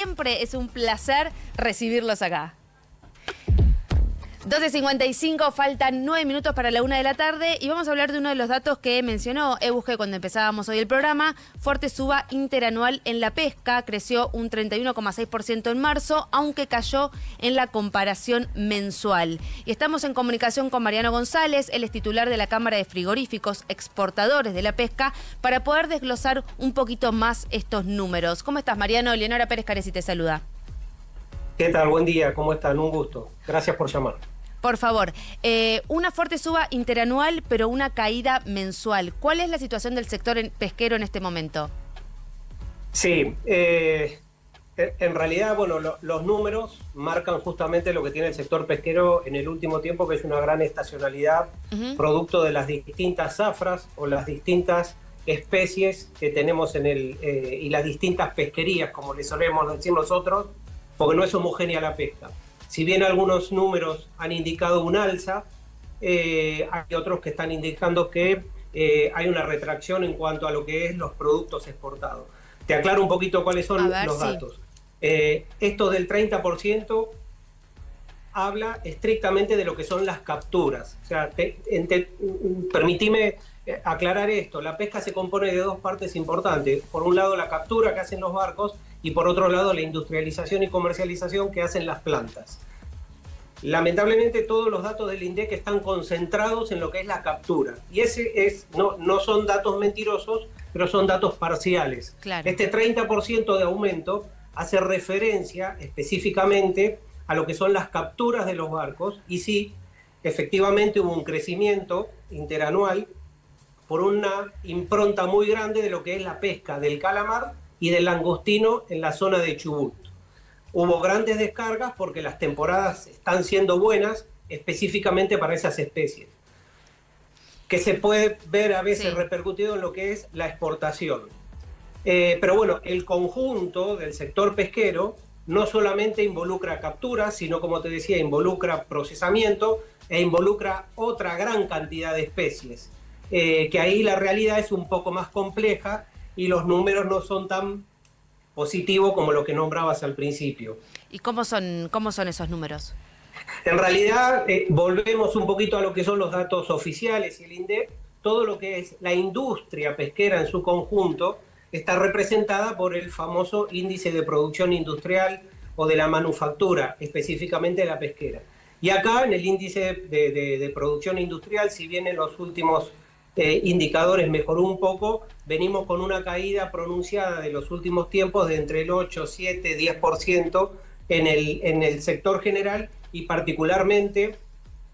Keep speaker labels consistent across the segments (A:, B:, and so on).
A: Siempre es un placer recibirlos acá. 12:55, faltan 9 minutos para la 1 de la tarde y vamos a hablar de uno de los datos que mencionó Euge cuando empezábamos hoy el programa. Fuerte suba interanual en la pesca, creció un 31,6% en marzo, aunque cayó en la comparación mensual. Y estamos en comunicación con Mariano González, él es titular de la Cámara de Frigoríficos Exportadores de la Pesca, para poder desglosar un poquito más estos números. ¿Cómo estás, Mariano? Leonora Pérez Caresi te saluda.
B: ¿Qué tal? Buen día, ¿cómo están? Un gusto. Gracias por llamar.
A: Por favor, una fuerte suba interanual, pero una caída mensual. ¿Cuál es la situación del sector pesquero en este momento?
B: Sí, en realidad, bueno, los números marcan justamente lo que tiene el sector pesquero en el último tiempo, que es una gran estacionalidad, producto de las distintas zafras o las distintas especies que tenemos y las distintas pesquerías, como le solemos decir nosotros, porque no es homogénea la pesca. Si bien algunos números han indicado un alza, hay otros que están indicando que hay una retracción en cuanto a lo que es los productos exportados. Te aclaro un poquito cuáles son los datos. Esto del 30% habla estrictamente de lo que son las capturas. O sea, permitime aclarar esto. La pesca se compone de dos partes importantes. Por un lado, la captura que hacen los barcos, y por otro lado la industrialización y comercialización que hacen las plantas. Lamentablemente todos los datos del INDEC están concentrados en lo que es la captura, y no son datos mentirosos, pero son datos parciales. Claro. Este 30% de aumento hace referencia específicamente a lo que son las capturas de los barcos, y sí, efectivamente hubo un crecimiento interanual por una impronta muy grande de lo que es la pesca del calamar y del langostino en la zona de Chubut. Hubo grandes descargas porque las temporadas están siendo buenas específicamente para esas especies, que se puede ver a veces repercutido en lo que es la exportación. Pero bueno, el conjunto del sector pesquero no solamente involucra capturas, sino, como te decía, involucra procesamiento e involucra otra gran cantidad de especies, que ahí la realidad es un poco más compleja y los números no son tan positivos como lo que nombrabas al principio.
A: ¿Y cómo son esos números?
B: En realidad, volvemos un poquito a lo que son los datos oficiales y el INDEC. Todo lo que es la industria pesquera en su conjunto está representada por el famoso índice de producción industrial o de la manufactura, específicamente la pesquera. Y acá en el índice de producción industrial, si bien en los últimos indicadores mejoró un poco, venimos con una caída pronunciada de los últimos tiempos de entre el 8, 7, 10% en el sector general, y particularmente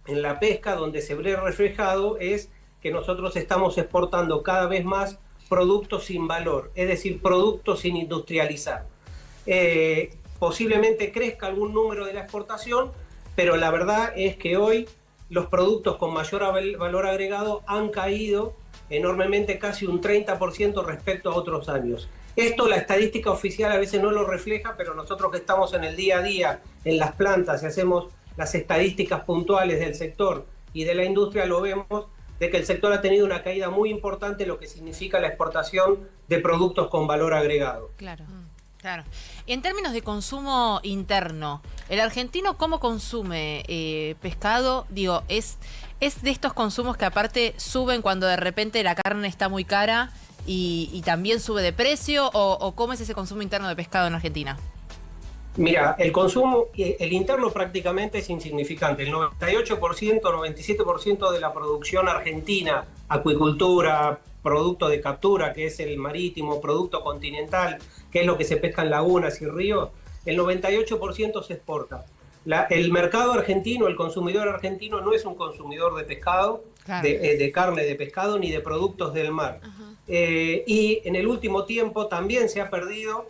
B: en la pesca, donde se ve reflejado es que nosotros estamos exportando cada vez más productos sin valor, es decir, productos sin industrializar. Posiblemente crezca algún número de la exportación, pero la verdad es que hoy los productos con mayor valor agregado han caído enormemente, casi un 30% respecto a otros años. Esto la estadística oficial a veces no lo refleja, pero nosotros que estamos en el día a día en las plantas y hacemos las estadísticas puntuales del sector y de la industria, lo vemos de que el sector ha tenido una caída muy importante, lo que significa la exportación de productos con valor agregado.
C: Claro. Claro. En términos de consumo interno, ¿el argentino cómo consume pescado? Digo, ¿es de estos consumos que aparte suben cuando de repente la carne está muy cara y también sube de precio? ¿O cómo es ese consumo interno de pescado en Argentina?
B: Mira, el consumo, el interno prácticamente es insignificante. El 98%, 97% de la producción argentina, acuicultura, producto de captura, que es el marítimo, producto continental, que es lo que se pesca en lagunas y ríos, el 98% se exporta. El mercado argentino, el consumidor argentino no es un consumidor de pescado, claro, de carne de pescado ni de productos del mar. Y en el último tiempo también se ha perdido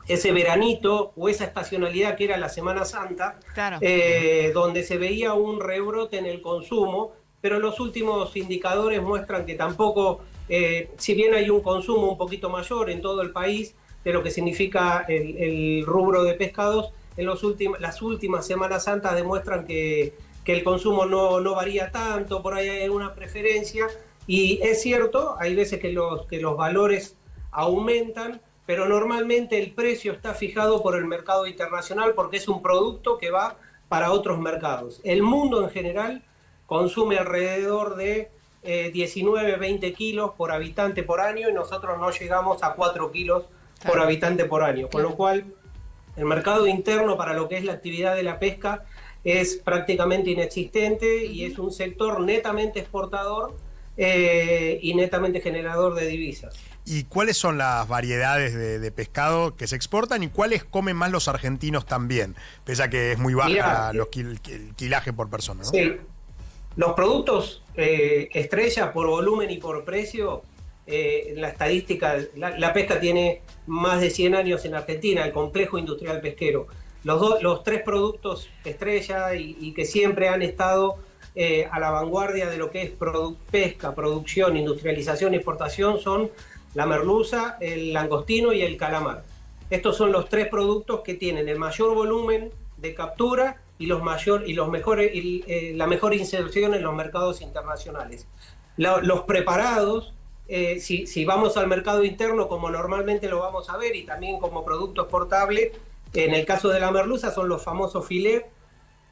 B: ese veranito o esa estacionalidad que era la Semana Santa, claro, donde se veía un rebrote en el consumo, pero los últimos indicadores muestran que tampoco, si bien hay un consumo un poquito mayor en todo el país de lo que significa el rubro de pescados, en las últimas Semanas Santas demuestran que el consumo no varía tanto, por ahí hay una preferencia, y es cierto, hay veces que los valores aumentan, pero normalmente el precio está fijado por el mercado internacional porque es un producto que va para otros mercados. El mundo en general consume alrededor de 19, 20 kilos por habitante por año y nosotros no llegamos a 4 kilos por habitante por año, con lo cual el mercado interno para lo que es la actividad de la pesca es prácticamente inexistente y es un sector netamente exportador y netamente generador de divisas.
D: ¿Y cuáles son las variedades de pescado que se exportan y cuáles comen más los argentinos también? Pese a que es muy baja el quilaje por persona, ¿no?
B: Sí. Los productos estrella por volumen y por precio, la estadística, la pesca tiene más de 100 años en Argentina, el complejo industrial pesquero. Los tres productos estrella y que siempre han estado a la vanguardia de lo que es pesca, producción, industrialización y exportación son la merluza, el langostino y el calamar. Estos son los tres productos que tienen el mayor volumen de captura y la mejor inserción en los mercados internacionales. Los preparados, si vamos al mercado interno, como normalmente lo vamos a ver, y también como producto exportable, en el caso de la merluza son los famosos filets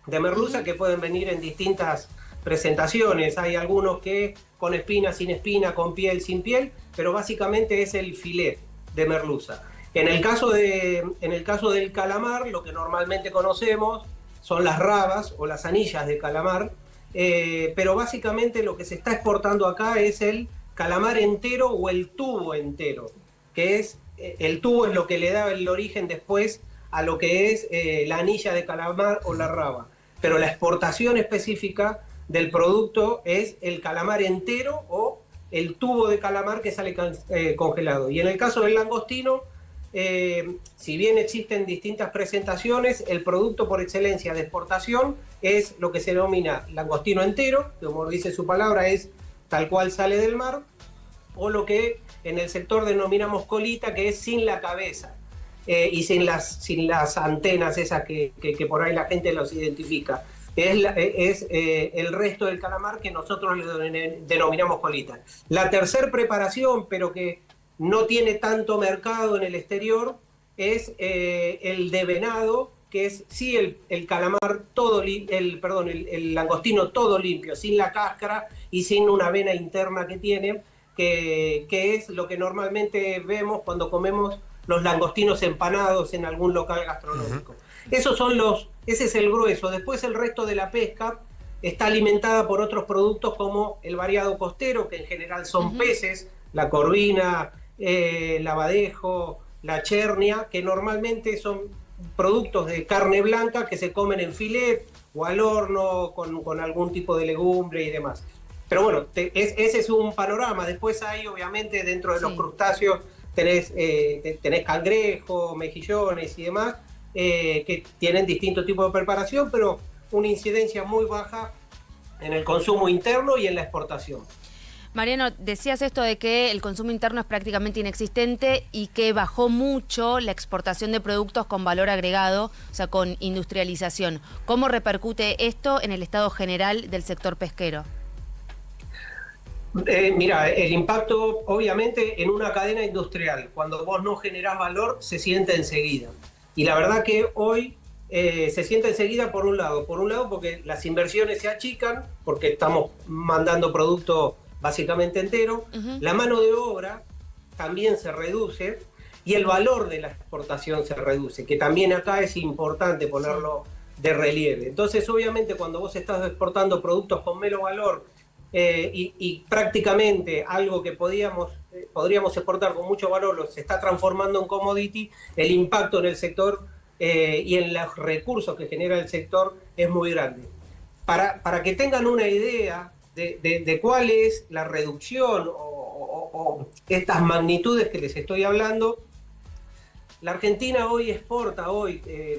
B: de merluza que pueden venir en distintas presentaciones. Hay algunos que con espina, sin espina, con piel, sin piel, pero básicamente es el filet de merluza. En el caso del calamar, lo que normalmente conocemos son las rabas o las anillas de calamar, pero básicamente lo que se está exportando acá es el calamar entero o el tubo entero, que es el tubo es lo que le da el origen después a lo que es la anilla de calamar o la raba, pero la exportación específica del producto es el calamar entero o el tubo de calamar que sale congelado. Y en el caso del langostino, si bien existen distintas presentaciones, el producto por excelencia de exportación es lo que se denomina langostino entero, que como dice su palabra es tal cual sale del mar, o lo que en el sector denominamos colita, que es sin la cabeza y sin las antenas esas que por ahí la gente los identifica. Es el resto del calamar que nosotros le denominamos colita. La tercer preparación, pero que no tiene tanto mercado en el exterior, es el de venado, que es sí el calamar el langostino todo limpio, sin la cáscara y sin una vena interna que tiene, que es lo que normalmente vemos cuando comemos los langostinos empanados en algún local gastronómico. Ese es el grueso. Después el resto de la pesca está alimentada por otros productos como el variado costero, que en general son peces, la corvina, el abadejo, la chernia, que normalmente son productos de carne blanca que se comen en filet o al horno con algún tipo de legumbre y demás. Pero bueno, ese es un panorama. Después hay, obviamente, dentro de los crustáceos tenés cangrejo, mejillones y demás, que tienen distintos tipos de preparación, pero una incidencia muy baja en el consumo interno y en la exportación.
A: Mariano, decías esto de que el consumo interno es prácticamente inexistente y que bajó mucho la exportación de productos con valor agregado, o sea, con industrialización. ¿Cómo repercute esto en el estado general del sector pesquero?
B: Mira, el impacto obviamente en una cadena industrial, cuando vos no generás valor, se siente enseguida. Y la verdad que hoy se siente enseguida por un lado porque las inversiones se achican, porque estamos mandando producto básicamente entero, la mano de obra también se reduce y el valor de la exportación se reduce, que también acá es importante ponerlo de relieve. Entonces, obviamente, cuando vos estás exportando productos con menos valor y prácticamente algo que podríamos exportar con mucho valor se está transformando en commodity, el impacto en el sector y en los recursos que genera el sector es muy grande. Para que tengan una idea de cuál es la reducción o estas magnitudes que les estoy hablando, la Argentina hoy exporta,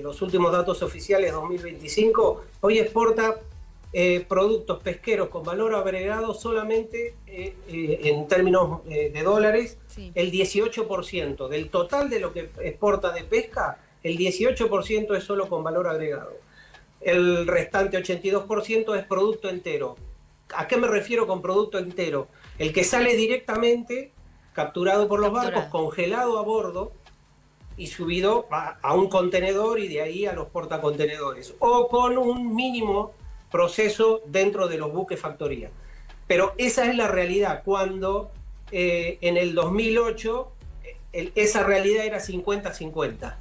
B: los últimos datos oficiales 2025, hoy exporta productos pesqueros con valor agregado solamente en términos de dólares, el 18%. Del total de lo que exporta de pesca, el 18% es solo con valor agregado. El restante 82% es producto entero. ¿A qué me refiero con producto entero? El que sale directamente, capturado por los barcos, congelado a bordo, y subido a un contenedor y de ahí a los portacontenedores, o con un mínimo proceso dentro de los buques factoría. Pero esa es la realidad, cuando en el 2008 esa realidad era 50-50.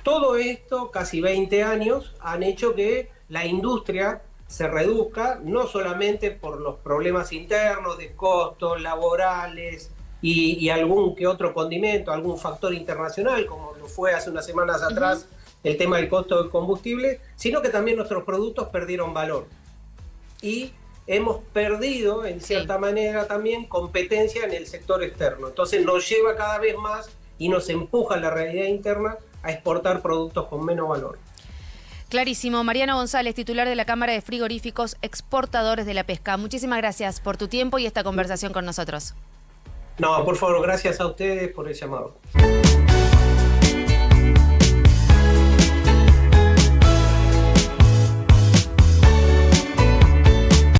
B: Todo esto, casi 20 años, han hecho que la industria se reduzca, no solamente por los problemas internos de costos laborales y algún que otro condimento, algún factor internacional, como lo fue hace unas semanas atrás el tema del costo del combustible, sino que también nuestros productos perdieron valor. Y hemos perdido, en cierta manera, también competencia en el sector externo. Entonces nos lleva cada vez más y nos empuja la realidad interna a exportar productos con menos valor.
A: Clarísimo. Mariano González, titular de la Cámara de Frigoríficos Exportadores de la Pesca. Muchísimas gracias por tu tiempo y esta conversación con nosotros.
B: No, por favor, gracias a ustedes por el llamado.